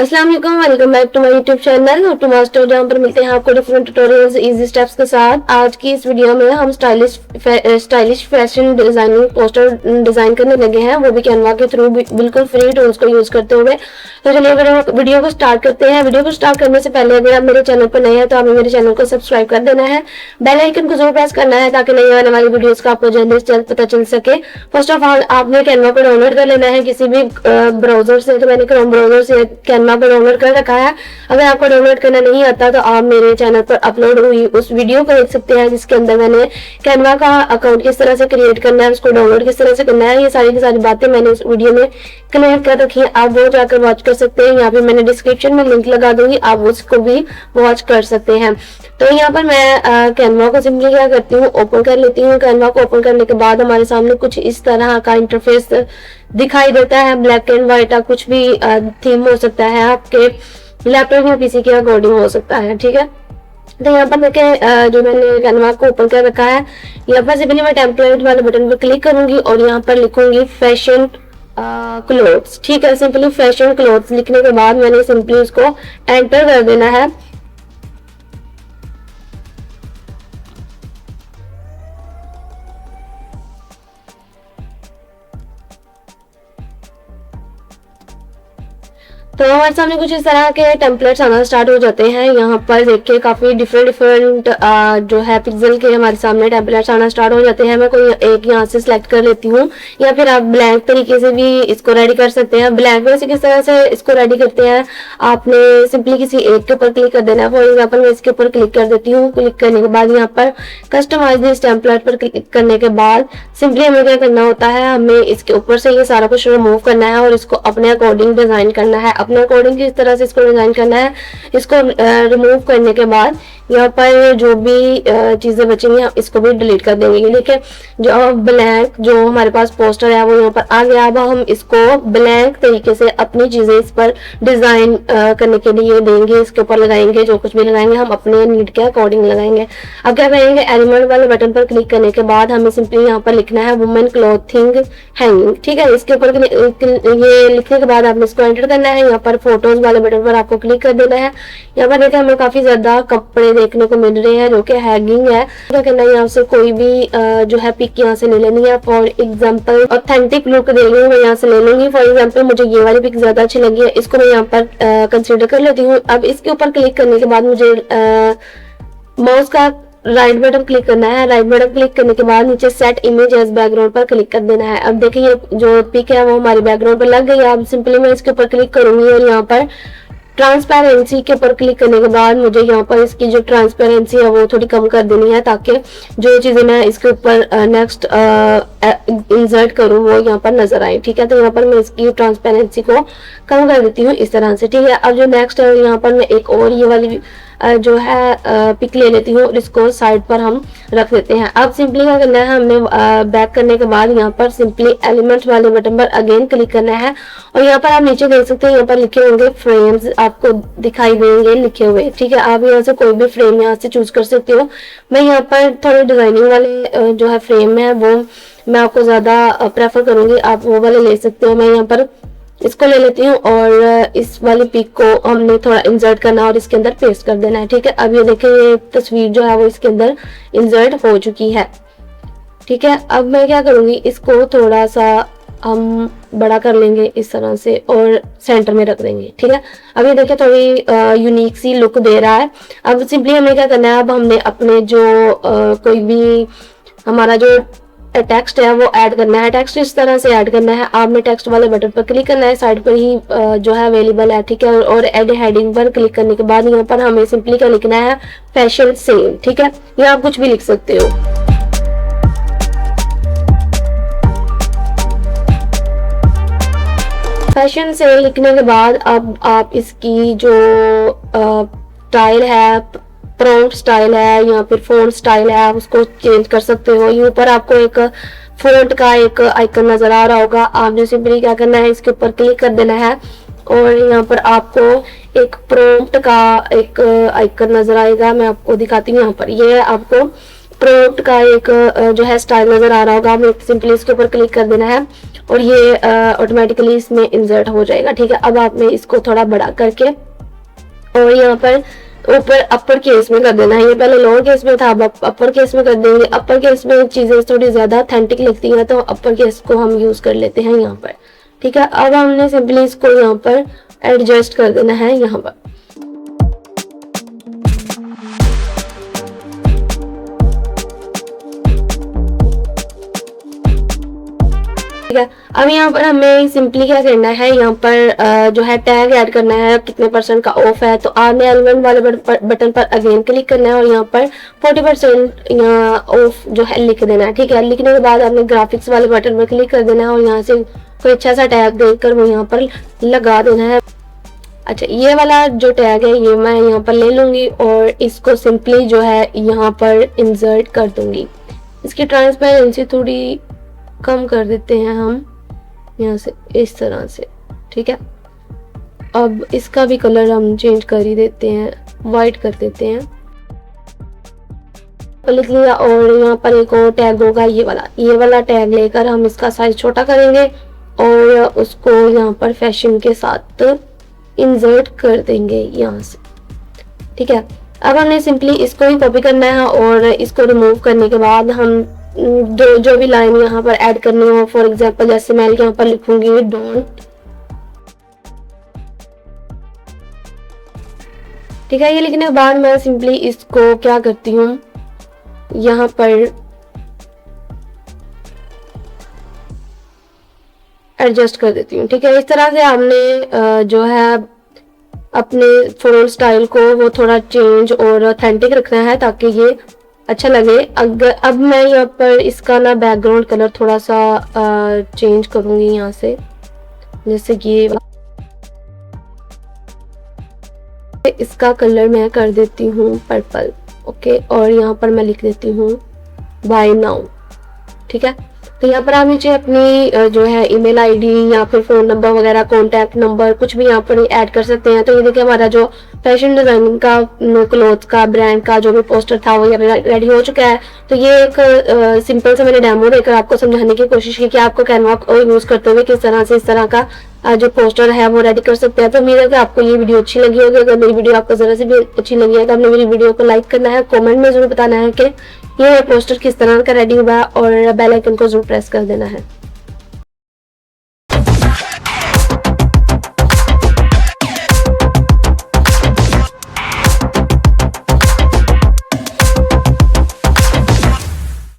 अस्सलाम वालेकुम, welcome back to my YouTube channel to master, जहाँ पर मिलते हैं आपको डिफरेंट ट्यूटोरियल्स इजी स्टेप्स के साथ। आज की इस वीडियो में हम stylish fashion designing poster design करने लगे हैं, वो भी कैनवा के थ्रू बिल्कुल फ्री टूल्स को यूज करते हुए। तो चलिए वीडियो को स्टार्ट करते हैं। वीडियो को स्टार्ट करने से पहले अगर आप मेरे चैनल पर नए हैं तो आपने मेरे चैनल को सब्सक्राइब कर देना है, बेल आइकन को जरूर प्रेस करना है ताकि नई आने वाली वीडियोस का आपको जल्दी से जल्द पता चल सके। फर्स्ट ऑफ ऑल आपने कैनवा को डाउनलोड कर लेना है किसी भी ब्राउजर से। तो मैंने क्रोम ब्राउजर से कैनवा को डाउनलोड कर रखा है। अगर आपको डाउनलोड करना नहीं आता तो आप मेरे चैनल पर अपलोड हुई उस वीडियो को देख सकते हैं, जिसके अंदर मैंने कैनवा का अकाउंट किस तरह से क्रिएट करना है, उसको डाउनलोड किस तरह से करना है, ये सारी की सारी बातें मैंने इस वीडियो में क्लियर कर रखी है। आप वो जाकर वॉच कर सकते हैं। यहाँ पे मैंने डिस्क्रिप्शन में लिंक लगा दूंगी, आप उसको भी वॉच कर सकते हैं। तो यहाँ पर मैं कैनवा को सिंपली क्या करती हूँ, ओपन कर लेती हूँ। कैनवा को ओपन करने के बाद हमारे सामने कुछ इस तरह का इंटरफेस दिखाई देता है। ब्लैक एंड व्हाइट का कुछ भी थीम हो सकता है, आपके लैपटॉप या पीसी के अकॉर्डिंग हो सकता है, ठीक है। तो यहाँ पर देखें जो मैंने कैनवा को ओपन कर रखा है, यहाँ पर सिंपली मैं टेम्पलेट वाले बटन पर क्लिक करूंगी और यहाँ पर लिखूंगी फैशन क्लोथ्स, ठीक है। सिंपली फैशन क्लोथ्स लिखने के बाद मैंने सिंपली उसको एंटर कर देना है। तो हमारे सामने कुछ इस तरह के टेम्पलेट्स आना स्टार्ट हो जाते हैं। यहाँ पर देखिए काफी डिफरेंट जो है पिक्सल के हमारे सामने टेम्पलेट्स आना स्टार्ट हो जाते हैं। मैं कोई एक यहाँ से सिलेक्ट कर लेती हूँ, या फिर आप ब्लैंक तरीके से भी इसको रेडी कर सकते हैं। ब्लैंक में से किस तरह से इसको रेडी करते हैं, आपने सिंपली किसी एक के ऊपर क्लिक कर देना है। फॉर एग्जाम्पल मैं इसके ऊपर क्लिक कर देती हूँ। क्लिक करने के बाद यहाँ पर कस्टमाइज दिस टेम्पलेट पर क्लिक करने के बाद सिंपली हमें क्या करना होता है, हमें इसके ऊपर से ये सारा कुछ रिमूव करना है और इसको अपने अकॉर्डिंग डिजाइन करना है। अपने अकॉर्डिंग किस तरह से इसको डिजाइन करना है, इसको रिमूव करने के बाद यहाँ पर जो भी चीजें बचेंगी हम इसको भी डिलीट कर देंगे। देखिए जो ब्लैंक जो हमारे पास पोस्टर है वो यहाँ पर आ गया। अब हम इसको ब्लैंक तरीके से अपनी चीजें इस पर डिजाइन करने के लिए देंगे, इसके ऊपर लगाएंगे। जो कुछ भी लगाएंगे हम अपने नीड के अकॉर्डिंग लगाएंगे। अब क्या करेंगे, एलिमेंट वाले बटन पर क्लिक करने के बाद हमें सिंपली यहाँ पर लिखना है वुमेन क्लॉथिंग हैंगिंग, ठीक है। इसके ऊपर ये लिखने के बाद आपने इसको एंटर करना है। यहाँ पर फोटोज वाले बटन पर आपको क्लिक कर देना है। यहाँ पर देखिए हमें काफी ज्यादा कपड़े देखने को मिल रहे हैं जो कि हैंगिंग है। क्या करना है, यहाँ से कोई भी जो है पिक यहाँ से ले लेनी है। फॉर एग्जांपल ऑथेंटिक लुक देनी है, मैं यहाँ से ले लूंगी। फॉर एग्जांपल मुझे ये वाली पिक ज्यादा अच्छी लगी है, इसको मैं यहाँ पर कंसीडर कर लेती हूँ। अब इसके ऊपर क्लिक करने के बाद मुझे माउस का राइट बटन क्लिक करना है। राइट बटन क्लिक करने के बाद नीचे सेट इमेज एज बैकग्राउंड पर क्लिक कर देना है। अब देखिए ये जो पिक है वो हमारे बैकग्राउंड पर लग गई है। अब सिंपली मैं इसके ऊपर क्लिक करूंगी और यहाँ पर ट्रांसपेरेंसी के ऊपर क्लिक करने के बाद मुझे यहाँ पर इसकी जो ट्रांसपेरेंसी है वो थोड़ी कम कर देनी है, ताकि जो चीजें मैं इसके ऊपर नेक्स्ट इंसर्ट करूँ वो यहाँ पर नजर आए, ठीक है। तो यहाँ पर मैं इसकी ट्रांसपेरेंसी को कम कर देती हूँ इस तरह से, ठीक है। अब जो नेक्स्ट है यहाँ पर मैं एक और ये वाली जो है पिक ले लेती हूँ और इसको साइड पर हम रख देते हैं। अब सिंपली क्या करना है, हमने बैक करने के बाद यहाँ पर सिंपली एलिमेंट वाले बटन पर अगेन क्लिक करना है और यहाँ पर आप नीचे देख सकते हैं यहाँ पर लिखे होंगे फ्रेम्स आपको दिखाई देंगे लिखे हुए, ठीक है। आप यहाँ से कोई भी फ्रेम यहाँ से चूज कर सकते हो। मैं यहाँ पर थोड़े डिजाइनिंग वाले जो है फ्रेम है वो मैं आपको ज्यादा प्रेफर करूंगी, आप वो वाले ले सकते हो। मैं यहाँ पर इसको ले लेती हूँ और इस वाली पिक को हमने थोड़ा इंसर्ट करना और इसके अंदर पेस्ट कर देना है, ठीक है। अब ये देखिए ये तस्वीर जो है वो इसके अंदर इंसर्ट हो चुकी है, ठीक है। अब मैं क्या करूंगी, इसको थोड़ा सा हम बड़ा कर लेंगे इस तरह से और सेंटर में रख देंगे, ठीक है। अब ये देखिए थोड़ी यूनिक सी लुक दे रहा है। अब सिंपली हमें क्या करना है, अब हमने अपने जो कोई भी हमारा जो टेक्स्ट है वो ऐड करना है। टेक्स्ट इस तरह से ऐड करना है, आपने टेक्स्ट वाले बटन पर क्लिक करना है, साइड पर ही जो है अवेलेबल है, ठीक है। और एड हेडिंग पर क्लिक करने के बाद यहाँ पर हमें सिंपली क्या लिखना है, फैशन सेल, ठीक है। या आप कुछ भी लिख सकते हो। फैशन सेल लिखने के बाद अब आप इसकी जो स्टाइल है, प्रॉम्प्ट स्टाइल है या फिर फोन स्टाइल है, आप उसको चेंज कर सकते हो। ये ऊपर आपको एक फोल्ड का एक आइकन नजर आ रहा होगा, आपने सिंपली क्या करना है, इसके ऊपर क्लिक कर देना है और यहाँ पर आपको एक प्रॉम्प्ट का एक आइकन नजर आएगा। मैं आपको दिखाती हूँ, यहाँ पर ये आपको प्रोडक्ट का एक जो है स्टाइल नजर आ रहा होगा, हमें सिंपली इसके ऊपर क्लिक कर देना है और ये ऑटोमेटिकली इसमें इंसर्ट हो जाएगा। ठीक है, अब आपने इसको थोड़ा बड़ा करके और यहाँ पर ऊपर अपर केस में कर देना है। ये पहले लोअर केस में था, अब अपर केस में कर देंगे। अपर केस में चीजें थोड़ी ज्यादा ऑथेंटिक लगती हैं तो अपर केस को हम यूज कर लेते हैं यहाँ पर। ठीक है, अब हमने सिंपली इसको यहाँ पर एडजस्ट कर देना है यहाँ पर। ठीक है, अब यहाँ पर हमें सिंपली क्या करना है, यहाँ पर जो है टैग ऐड करना है, कितने % का ऑफ है। तो आपने एलिमेंट वाले बटन पर अगेन क्लिक करना है और यहाँ पर 40% यहाँ ऑफ जो है लिख देना है। ठीक है, लिखने के बाद आपने ग्राफिक्स वाले बटन पर क्लिक कर देना है और यहाँ से कोई अच्छा सा टैग देकर वो यहाँ पर लगा देना है। अच्छा, ये वाला जो टैग है ये मैं यहाँ पर ले लूंगी और इसको सिंपली जो है यहाँ पर इंसर्ट कर दूंगी। इसकी ट्रांसपेरेंसी थोड़ी कम कर देते हैं हम यहाँ से, इस तरह से। ठीक है, अब इसका भी कलर हम चेंज कर ही देते हैं, वाइट कर देते हैं। लिख लिया और यहाँ पर एक और टैग होगा ये वाला टैग लेकर हम इसका साइज छोटा करेंगे और उसको यहाँ पर फैशन के साथ इंसर्ट कर देंगे यहाँ से। ठीक है, अब हमने सिंपली इसको ही कॉपी करना है और इसको रिमूव करने के बाद हम जो भी लाइन यहाँ पर ऐड करनी हो, फॉर एग्जांपल जैसे मैं यहाँ पर लिखूंगी डोंट। ठीक है, ये लिखने के बाद मैं सिंपली इसको क्या करती हूँ, यहाँ पर एडजस्ट कर देती हूँ। ठीक है, इस तरह से हमने जो है अपने फॉन्ट स्टाइल को वो थोड़ा चेंज और ऑथेंटिक रखना है ताकि ये अच्छा लगे। अगर अब मैं यहाँ पर इसका ना बैकग्राउंड कलर थोड़ा सा चेंज करूंगी यहाँ से, जैसे कि इसका कलर मैं कर देती हूँ पर्पल। ओके, और यहाँ पर मैं लिख देती हूँ बाय नाउ। ठीक है, तो यहाँ पर आप नीचे अपनी जो है ईमेल आईडी या फिर फोन नंबर वगैरह, कॉन्टैक्ट नंबर कुछ भी यहाँ पर ऐड कर सकते हैं। तो ये देखिए हमारा जो फैशन डिजाइनिंग का क्लोथ का ब्रांड का जो भी पोस्टर था वो यहाँ पे रेडी हो चुका है। तो ये एक सिंपल से मैंने डेमो देकर आपको समझाने की कोशिश की कि आपको कैनवा यूज करते हुए किस तरह से इस तरह का जो पोस्टर है वो रेडी कर सकते हैं। तो उम्मीद है कि आपको ये वीडियो अच्छी लगी होगी। अगर मेरी वीडियो आपको जरा से भी अच्छी लगी है तो आपने मेरी वीडियो को लाइक करना है, कमेंट में जरूर बताना है कि ये पोस्टर किस तरह का रेडी हुआ है और बेल आइकन को जरूर प्रेस कर देना है।